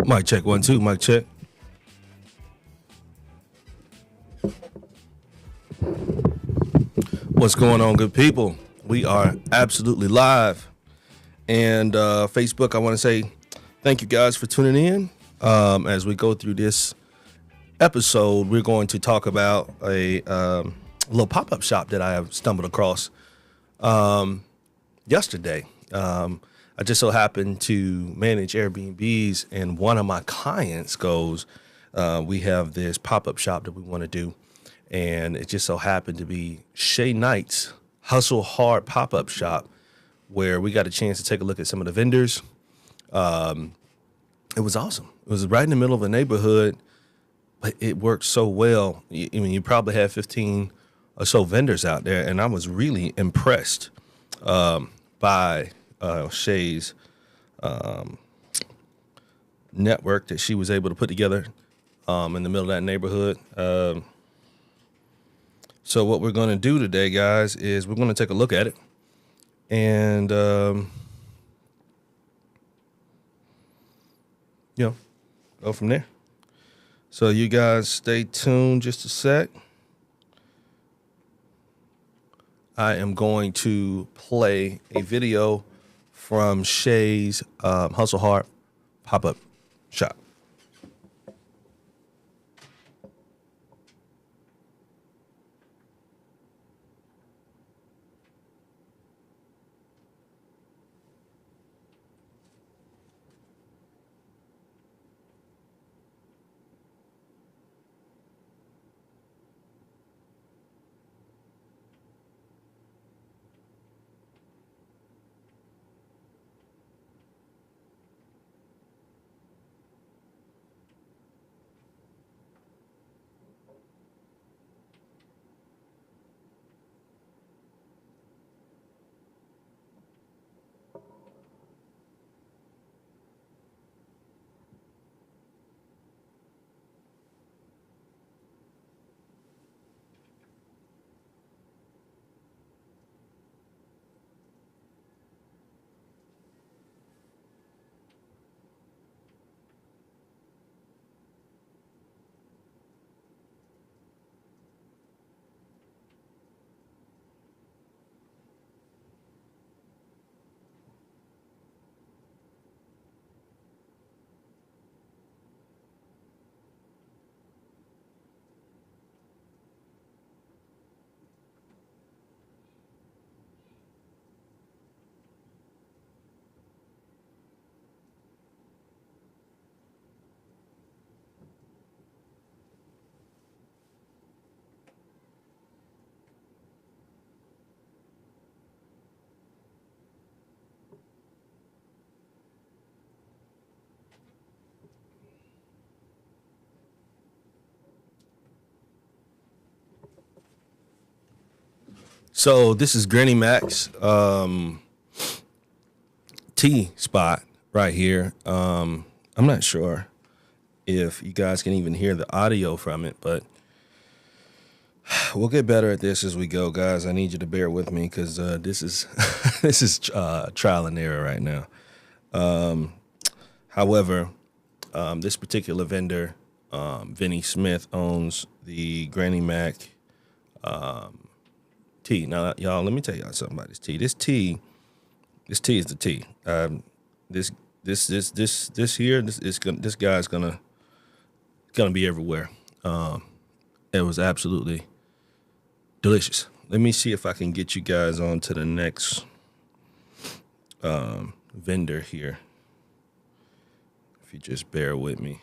Mic check 1 2. Mic check. What's going on, good people? We are absolutely live. And Facebook, I want to say thank you guys for tuning in. As we go through this episode, we're going to talk about a little pop-up shop that I have stumbled across yesterday. I just so happened to manage Airbnbs, and one of my clients goes, we have this pop-up shop that we want to do. And it just so happened to be Shay Knight's Hustle Hard pop-up shop, where we got a chance to take a look at some of the vendors. It was awesome. It was right in the middle of a neighborhood, but it worked so well. I mean, you probably had 15 or so vendors out there, and I was really impressed by Shay's network that she was able to put together in the middle of that neighborhood. So what we're going to do today, guys, is we're going to take a look at it and, go from there. So you guys stay tuned just a sec. I am going to play a video from Shay's Hustle Hard pop-up shop. So this is Granny Mac's tea spot right here. I'm not sure if you guys can even hear the audio from it, but we'll get better at this as we go, guys. I need you to bear with me because this is this is trial and error right now. However, this particular vendor, Vinny Smith, owns the Granny Mac tea. Now, y'all, let me tell y'all something about this tea. This tea is the tea. This guy's gonna be everywhere. It was absolutely delicious. Let me see if I can get you guys on to the next vendor here. If you just bear with me.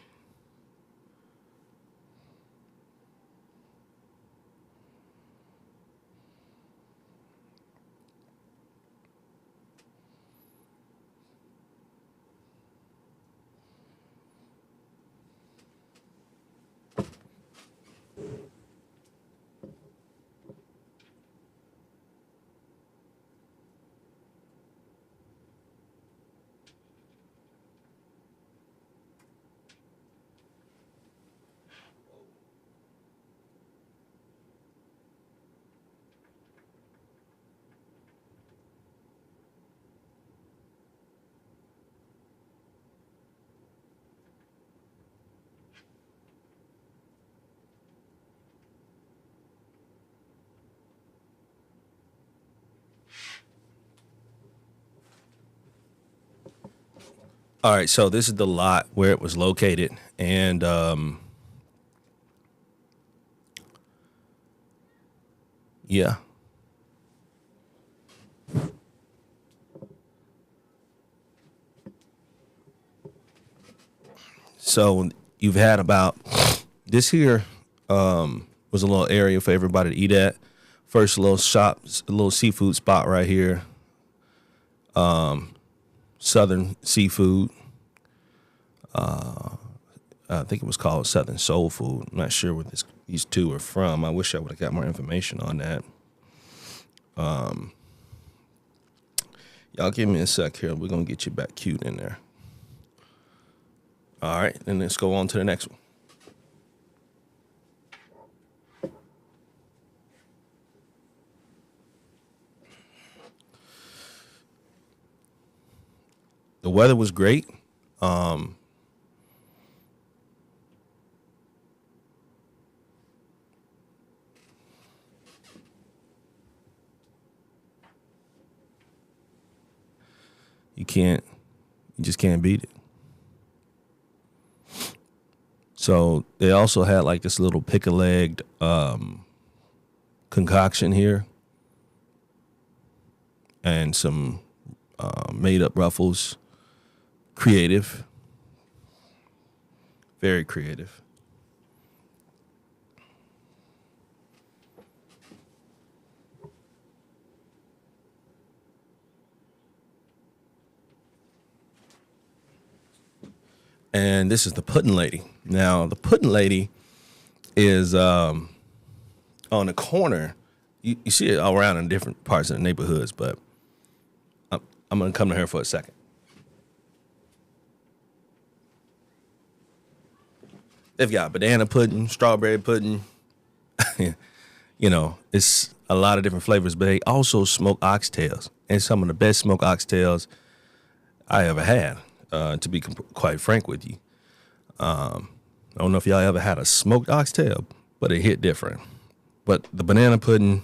All right, so this is the lot where it was located, and yeah. So you've had about this here was a little area for everybody to eat at. First little shop, a little seafood spot right here. Southern seafood. I think it was called Southern Soul Food. I'm not sure where these two are from. I wish I would have got more information on that. Y'all give me a sec here. We're going to get you back cute in there. All right, then let's go on to the next one. The weather was great. You just can't beat it. So they also had like this little pick-a-legged concoction here and some made-up ruffles. Creative. Very creative. And this is the Puddin' Lady. Now, the Puddin' Lady is on the corner. You see it all around in different parts of the neighborhoods, but I'm going to come to her for a second. They've got banana pudding, strawberry pudding. It's a lot of different flavors, but they also smoke oxtails. And some of the best smoked oxtails I ever had, to be quite frank with you. I don't know if y'all ever had a smoked oxtail, but it hit different. But the banana pudding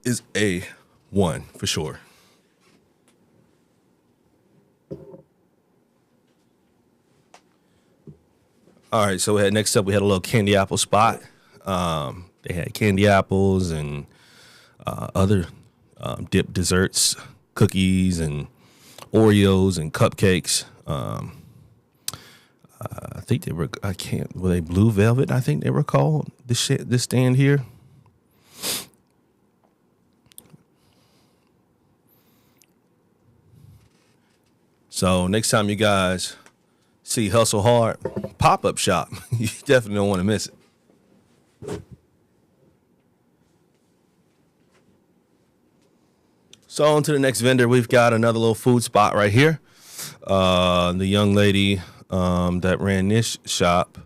is A1 for sure. All right, so next up we had a little candy apple spot. They had candy apples and other dipped desserts, cookies and Oreos and cupcakes. I think they were. Were they Blue Velvet? I think they were called. This stand here. So next time you guys see Hustle Hard pop-up shop, you definitely don't want to miss it. So on to the next vendor. We've got another little food spot right here. The young lady that ran this shop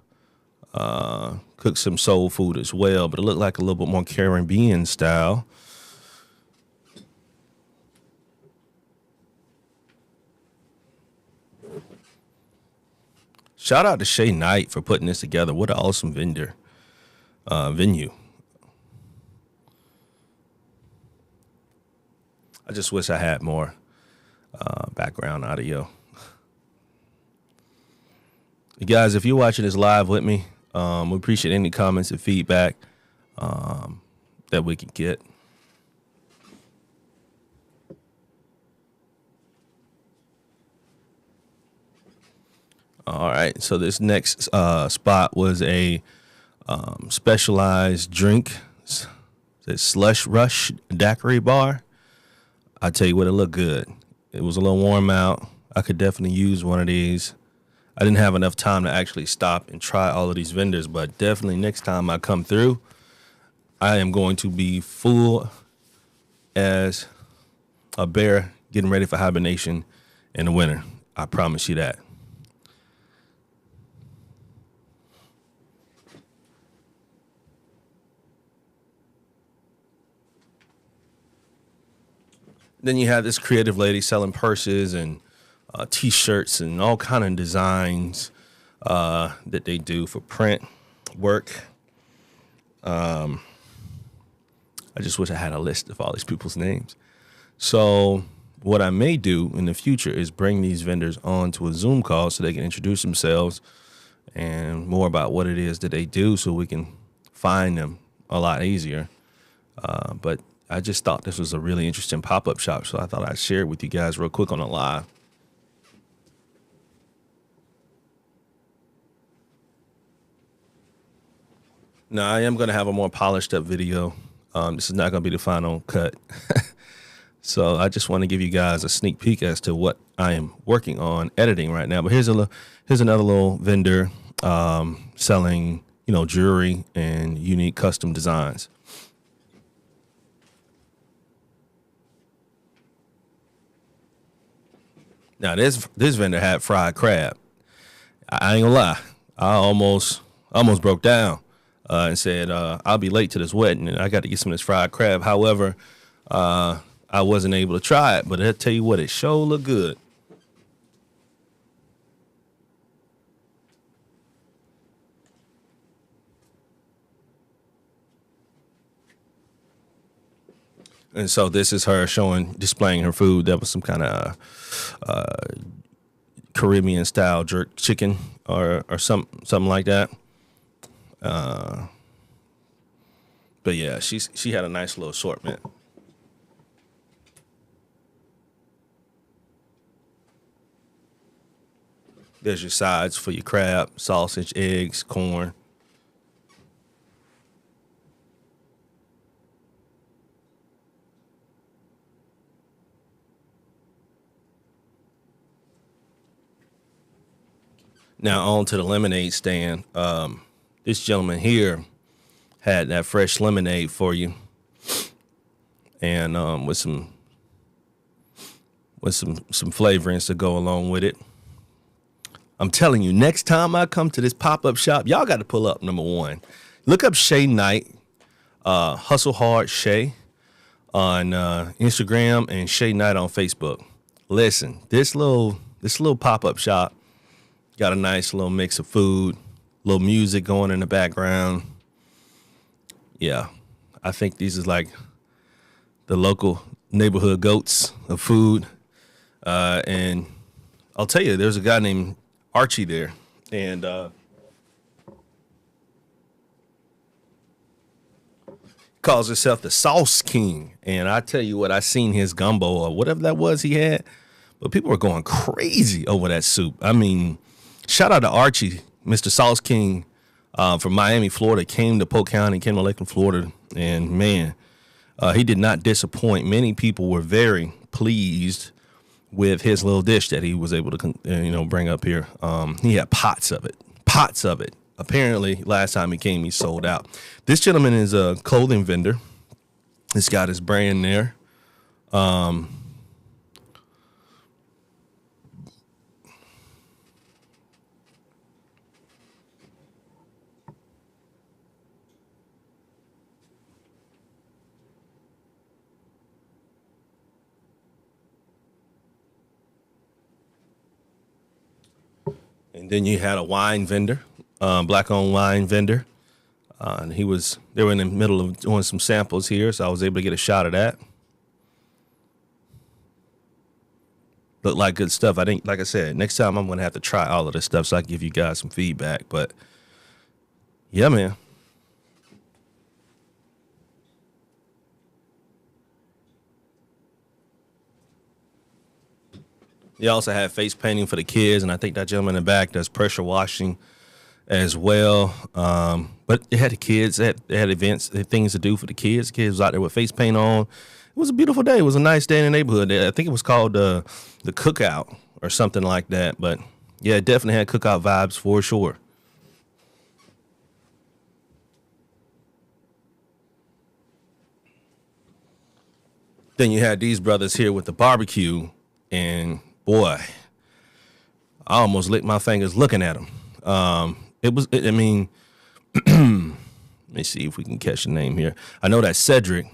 cooked some soul food as well, but it looked like a little bit more Caribbean style. Shout out to Shay Knight for putting this together. What an awesome venue. I just wish I had more background audio. You guys, if you're watching this live with me, we appreciate any comments and feedback that we can get. All right, so this next spot was a specialized drink. It's Slush Rush Daiquiri Bar. I tell you what, it looked good. It was a little warm out. I could definitely use one of these. I didn't have enough time to actually stop and try all of these vendors, but definitely next time I come through, I am going to be full as a bear getting ready for hibernation in the winter. I promise you that. Then you have this creative lady selling purses and T-shirts and all kind of designs that they do for print work. I just wish I had a list of all these people's names. So what I may do in the future is bring these vendors on to a Zoom call so they can introduce themselves and more about what it is that they do so we can find them a lot easier. But I just thought this was a really interesting pop-up shop, so I thought I'd share it with you guys real quick on the live. Now, I am going to have a more polished up video. This is not going to be the final cut. So I just want to give you guys a sneak peek as to what I am working on editing right now. But here's another little vendor selling, jewelry and unique custom designs. Now this vendor had fried crab. I ain't gonna lie, I almost broke down and said I'll be late to this wedding and I got to get some of this fried crab. However, I wasn't able to try it, but I'll tell you what, it sure looked good. And so this is her displaying her food. That was some kind of Caribbean style jerk chicken or something like that. But yeah, she had a nice little assortment. There's your sides for your crab, sausage, eggs, corn. Now on to the lemonade stand. This gentleman here had that fresh lemonade for you, and with some flavorings to go along with it. I'm telling you, next time I come to this pop-up shop, y'all got to pull up. Number one, look up Shay Knight, Hustle Hard Shay on Instagram, and Shay Knight on Facebook. Listen, this little pop-up shop got a nice little mix of food, little music going in the background. Yeah, I think these is like the local neighborhood goats of food. And I'll tell you, there's a guy named Archie there, and calls himself the Sauce King. And I tell you what, I seen his gumbo or whatever that was he had, but people were going crazy over that soup. I mean, shout out to Archie, Mr. Sauce King from Miami, Florida, came to Polk County, came to Lakeland, Florida, and man, he did not disappoint. Many people were very pleased with his little dish that he was able to, bring up here. He had pots of it. Apparently, last time he came, he sold out. This gentleman is a clothing vendor. He's got his brand there. And then you had a wine vendor, black-owned wine vendor. And they were in the middle of doing some samples here, so I was able to get a shot of that. Looked like good stuff. I think, like I said, next time I'm going to have to try all of this stuff so I can give you guys some feedback. But, yeah, man. You also had face painting for the kids, and I think that gentleman in the back does pressure washing as well. But it had the kids, they had events, they had things to do for the kids. The kids was out there with face paint on. It was a beautiful day. It was a nice day in the neighborhood. I think it was called the Cookout or something like that. But, yeah, it definitely had cookout vibes for sure. Then you had these brothers here with the barbecue, and boy, I almost licked my fingers looking at them. I mean, let me see if we can catch the name here. I know that's Cedric,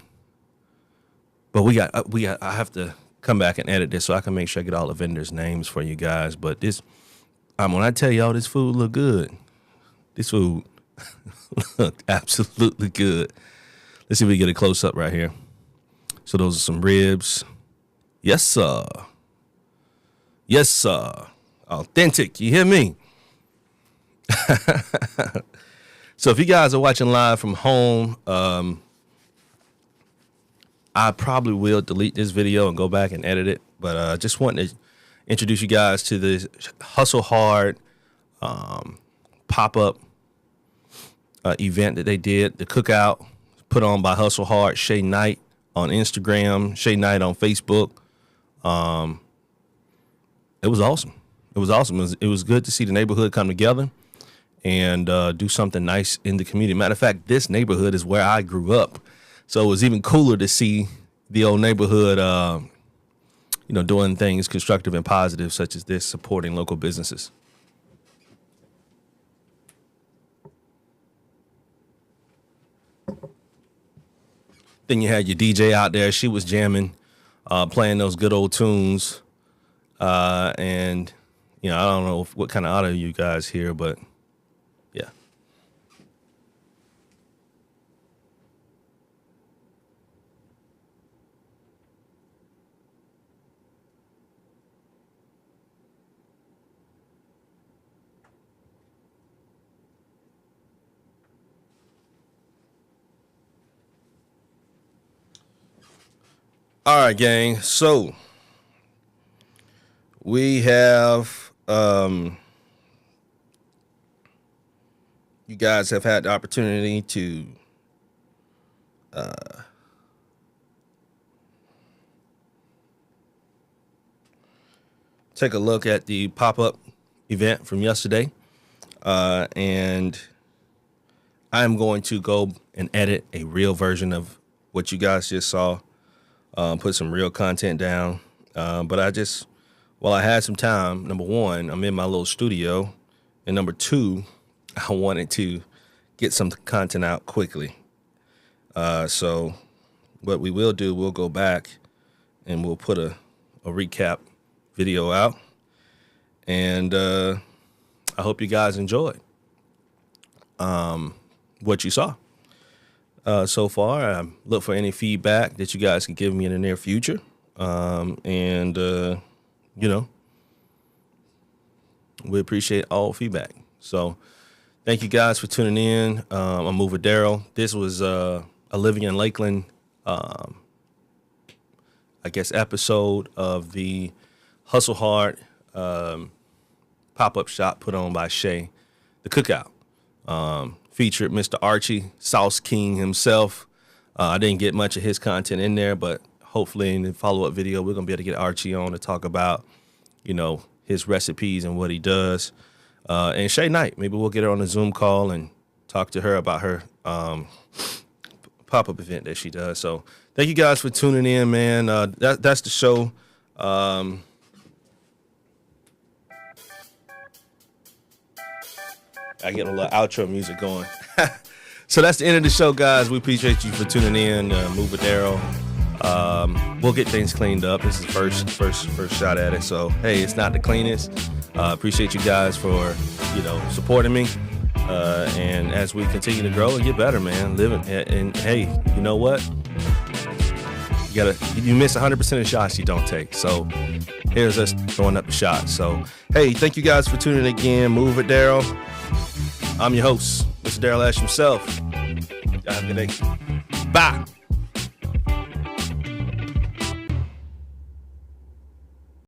but I have to come back and edit this so I can make sure I get all the vendors' names for you guys. But when I tell y'all this food look good, this food looked absolutely good. Let's see if we get a close up right here. So those are some ribs. Yes, sir. Yes, sir. Authentic. You hear me? So if you guys are watching live from home, I probably will delete this video and go back and edit it. But I just wanted to introduce you guys to this Hustle Hard pop-up event that they did, the cookout put on by Hustle Hard, Shay Knight on Instagram, Shay Knight on Facebook. It was awesome. It was awesome. It was good to see the neighborhood come together and do something nice in the community. Matter of fact, this neighborhood is where I grew up. So it was even cooler to see the old neighborhood, doing things constructive and positive, such as this, supporting local businesses. Then you had your DJ out there. She was jamming, playing those good old tunes. And, I don't know what kind of audio you guys hear, but yeah. All right, gang. So we have, you guys have had the opportunity to take a look at the pop-up event from yesterday. And I'm going to go and edit a real version of what you guys just saw. Put some real content down. But while I had some time, number one, I'm in my little studio. And number two, I wanted to get some content out quickly. So what we will do, we'll go back and we'll put a recap video out. And I hope you guys enjoyed what you saw. So far, I look for any feedback that you guys can give me in the near future. We appreciate all feedback. So thank you guys for tuning in. I'm Mover Daryl. This was Olivia and Lakeland, episode of the Hustle Hard pop-up shop put on by Shay, the cookout. Featured Mr. Archie, Sauce King himself. I didn't get much of his content in there, but hopefully in the follow-up video, we're going to be able to get Archie on to talk about, his recipes and what he does. And Shay Knight, maybe we'll get her on a Zoom call and talk to her about her pop-up event that she does. So thank you guys for tuning in, man. That's the show. I get a little outro music going. So that's the end of the show, guys. We appreciate you for tuning in. Move with Daryl. We'll get things cleaned up. This is first shot at it. So hey, it's not the cleanest. Appreciate you guys for supporting me. And as we continue to grow and get better, man, living. And hey, you know what? You miss 100% of the shots you don't take. So here's us throwing up the shots. So hey, thank you guys for tuning in again. Move with Daryl. I'm your host, Mr. Daryl Ash himself. Y'all have a good day. Bye.